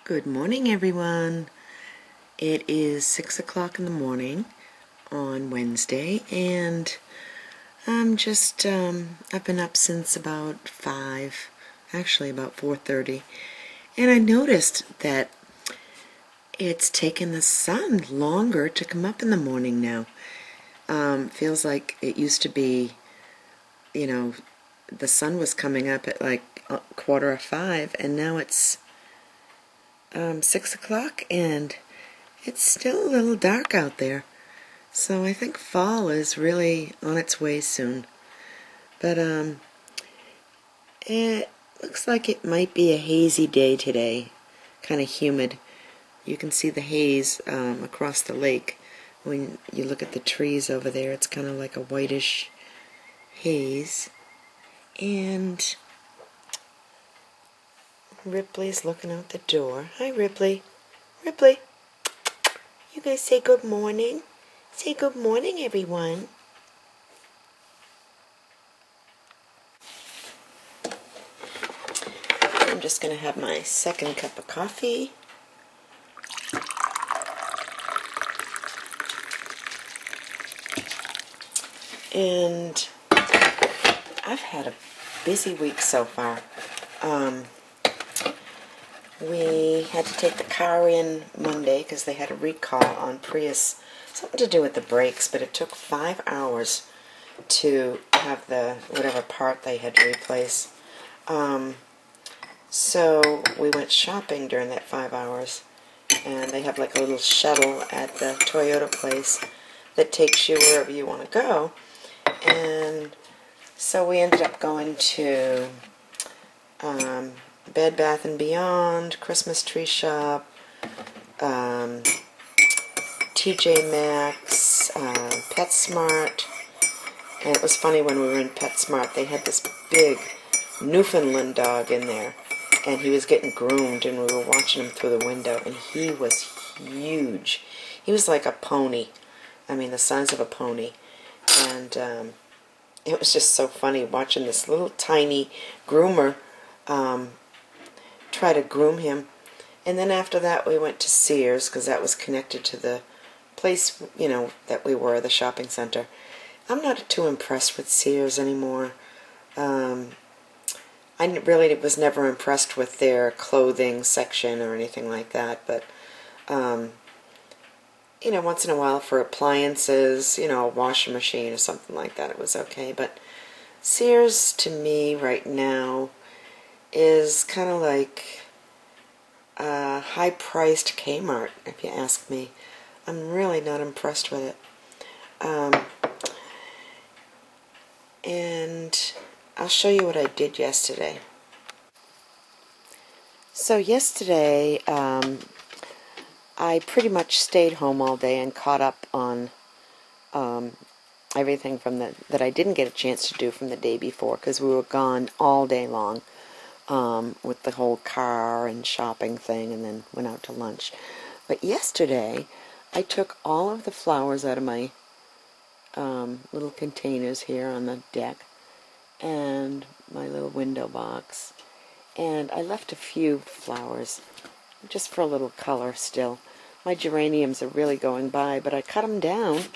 Good morning, everyone. It is 6 o'clock in the morning on Wednesday, and I've been up since about 5, actually about 4:30, and I noticed that it's taken the sun longer to come up in the morning now. Feels like it used to be, the sun was coming up at like 4:45, and now it's 6 o'clock, and it's still a little dark out there. So I think fall is really on its way soon. But it looks like it might be a hazy day today, kind of humid. You can see the haze across the lake. When you look at the trees over there, it's kind of like a whitish haze. And Ripley's looking out the door. Hi, Ripley. Ripley, you guys say good morning? Say good morning, everyone. I'm just going to have my second cup of coffee. And I've had a busy week so far. We had to take the car in Monday because they had a recall on Prius. Something to do with the brakes, but it took 5 hours to have the whatever part they had to replace. So we went shopping during that 5 hours, and they have like a little shuttle at the Toyota place that takes you wherever you want to go. And so we ended up going to Bed Bath & Beyond, Christmas Tree Shop, TJ Maxx, PetSmart. And it was funny, when we were in PetSmart, they had this big Newfoundland dog in there, and he was getting groomed, and we were watching him through the window, and he was huge. He was like a pony. I mean, the size of a pony. And it was just so funny watching this little tiny groomer try to groom him. And then after that we went to Sears, because that was connected to the place, that we were, the shopping center. I'm not too impressed with Sears anymore. I really was never impressed with their clothing section or anything like that, but once in a while for appliances, a washing machine or something like that, it was okay. But Sears, to me, right now, is kind of like a high-priced Kmart, if you ask me. I'm really not impressed with it. And I'll show you what I did yesterday. So yesterday, I pretty much stayed home all day and caught up on everything from that I didn't get a chance to do from the day before, because we were gone all day long with the whole car and shopping thing, and then went out to lunch. But yesterday, I took all of the flowers out of my little containers here on the deck and my little window box, and I left a few flowers just for a little color still. My geraniums are really going by, but I cut them down,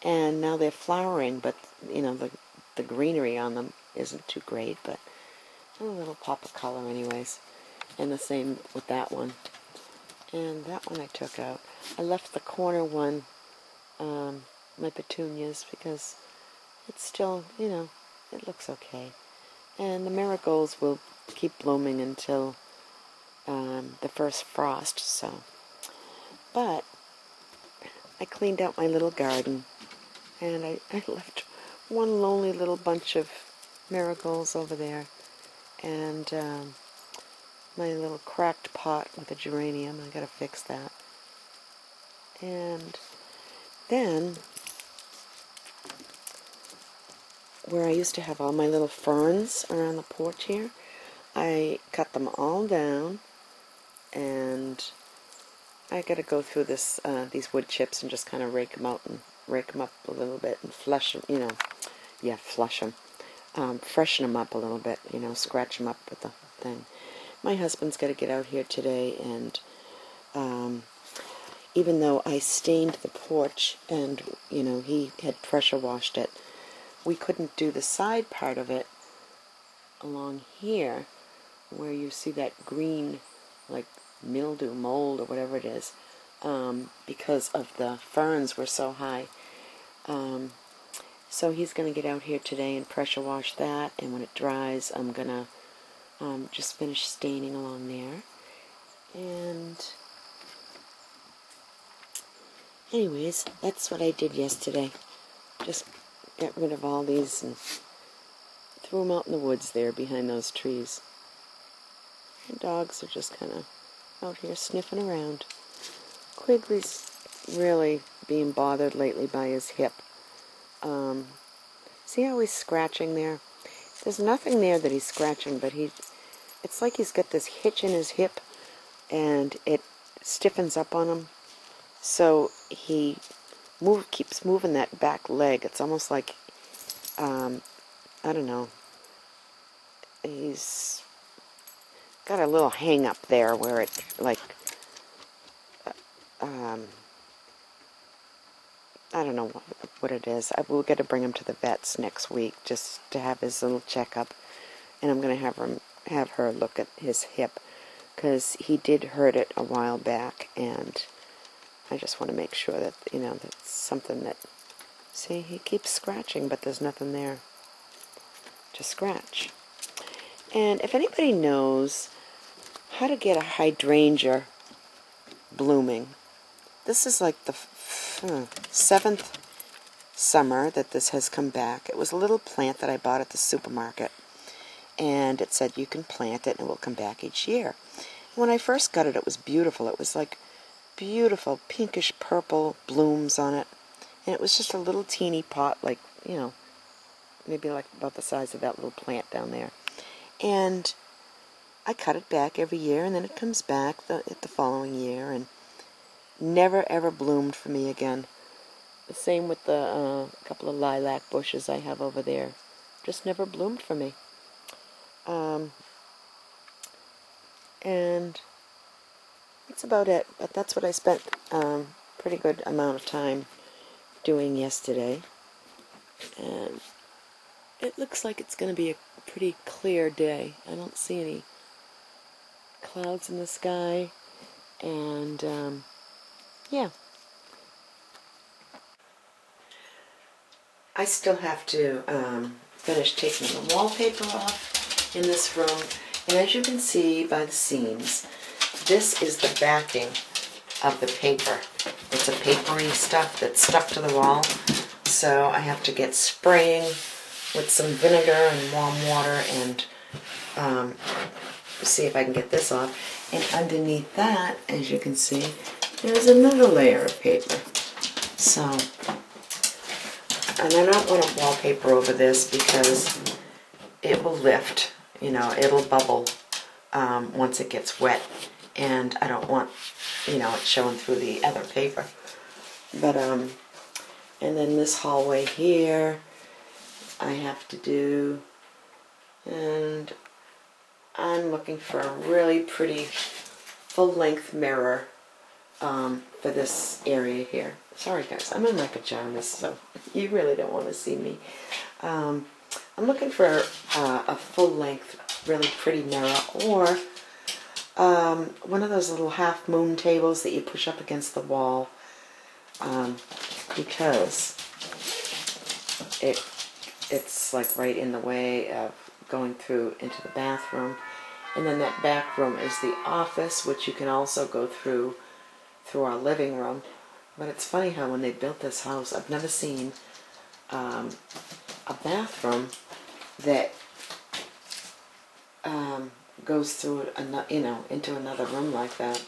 and now they're flowering, but the greenery on them isn't too great, but a little pop of color anyways. And the same with that one. And that one I took out. I left the corner one, my petunias, because it's still, it looks okay. And the marigolds will keep blooming until the first frost, so. But I cleaned out my little garden, and I left one lonely little bunch of marigolds over there, and my little cracked pot with a geranium. I gotta fix that. And then, where I used to have all my little ferns around the porch here, I cut them all down, and I gotta go through these wood chips and just kind of rake them up a little bit and flush them, flush them, freshen them up a little bit, scratch them up with the thing. my husband's got to get out here today, and even though I stained the porch and, he had pressure washed it, we couldn't do the side part of it along here where you see that green, like mildew, mold, or whatever it is, because of the ferns were so high. So he's going to get out here today and pressure wash that, and when it dries, I'm going to just finish staining along there. And anyways, that's what I did yesterday. Just got rid of all these and threw them out in the woods there behind those trees. The dogs are just kind of out here sniffing around. Quigley's really being bothered lately by his hip. See how he's scratching there? There's nothing there that he's scratching, but it's like he's got this hitch in his hip, and it stiffens up on him. So he keeps moving that back leg. It's almost like, I don't know, he's got a little hang up there where it, like, I don't know what it is. We'll get to bring him to the vet's next week just to have his little checkup, and I'm going to have her look at his hip, because he did hurt it a while back, and I just want to make sure that, that's something that, see, he keeps scratching, but there's nothing there to scratch. And if anybody knows how to get a hydrangea blooming, this is like the 7th summer that this has come back. It was a little plant that I bought at the supermarket, and it said you can plant it and it will come back each year. When I first got it, it was beautiful. It was like beautiful pinkish purple blooms on it, and it was just a little teeny pot, like, maybe like about the size of that little plant down there. And I cut it back every year, and then it comes back the following year, and never ever bloomed for me again. The same with the couple of lilac bushes I have over there. Just never bloomed for me. And that's about it. But that's what I spent pretty good amount of time doing yesterday. And it looks like it's going to be a pretty clear day. I don't see any clouds in the sky. And yeah. I still have to finish taking the wallpaper off in this room. And as you can see by the seams, this is the backing of the paper. It's a papery stuff that's stuck to the wall. So I have to get spraying with some vinegar and warm water and see if I can get this off. And underneath that, as you can see, there's another layer of paper. So, and I don't want to wallpaper over this because it will lift, it'll bubble once it gets wet, and I don't want, it showing through the other paper. But, and then this hallway here, I have to do, and I'm looking for a really pretty full-length mirror for this area here. Sorry guys, I'm in my pajamas, so you really don't want to see me. I'm looking for a full-length, really pretty mirror, or one of those little half-moon tables that you push up against the wall, because it's like right in the way of going through into the bathroom. And then that back room is the office, which you can also go through our living room. But it's funny how when they built this house, I've never seen a bathroom that goes through into another room like that.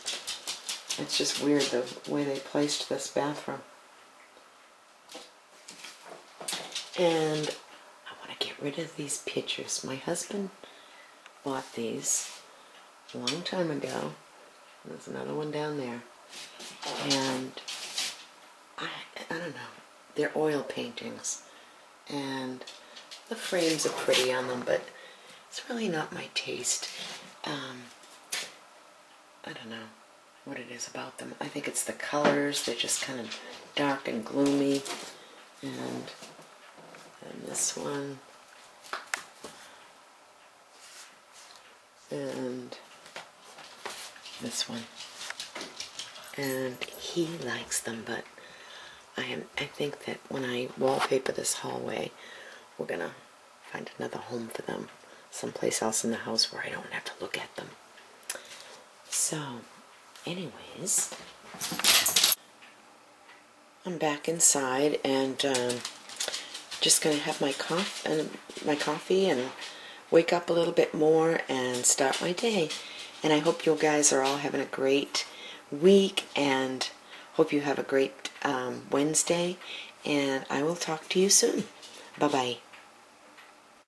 It's just weird the way they placed this bathroom. And I want to get rid of these pictures. My husband bought these a long time ago. There's another one down there. And I don't know. They're oil paintings. And the frames are pretty on them, but it's really not my taste. don't know what it is about them. I think it's the colors. They're just kind of dark and gloomy. And this one. And this one. And he likes them, but I think that when I wallpaper this hallway, we're gonna find another home for them, someplace else in the house where I don't have to look at them. So, anyways, I'm back inside and just gonna have my coffee and wake up a little bit more and start my day. And I hope you guys are all having a great week and hope you have a great Wednesday. And I will talk to you soon. Bye-bye.